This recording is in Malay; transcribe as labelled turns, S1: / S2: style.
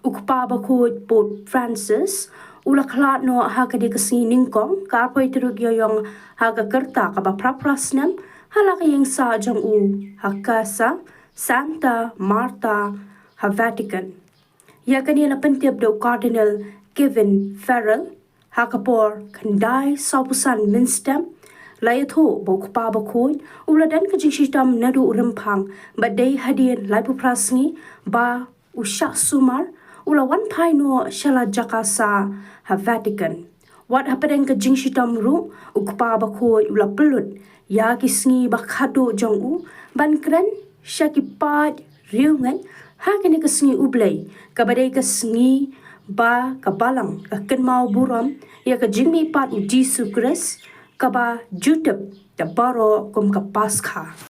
S1: ukpa bakut Pope Francis ula Khlad no hakade kasi ningkong kapoy teruk yoyong haga kerta kaba praprasnem halaka yang sa jang hakasa Santa Marta ha Vatican ya kanila pentiap do Cardinal Kevin Farrell hakapor kandai saupusan minstem layatho bokpa bakun ula dan kejingsitam nadu rempang badai hadian laipu prasni ba usyak sumar ula wan pai no shala jakasa ha Vatican wat hapadeng kejingsitam ru ukpa bakun ula pelut ya kisngi bakado jong ban kran syakipat riungan hakini kesngi ublay kabadai kesngi ba kabalang akan mau buram ya kejingmi pat Jesu Kris kaba jutep da baro kum kapaskha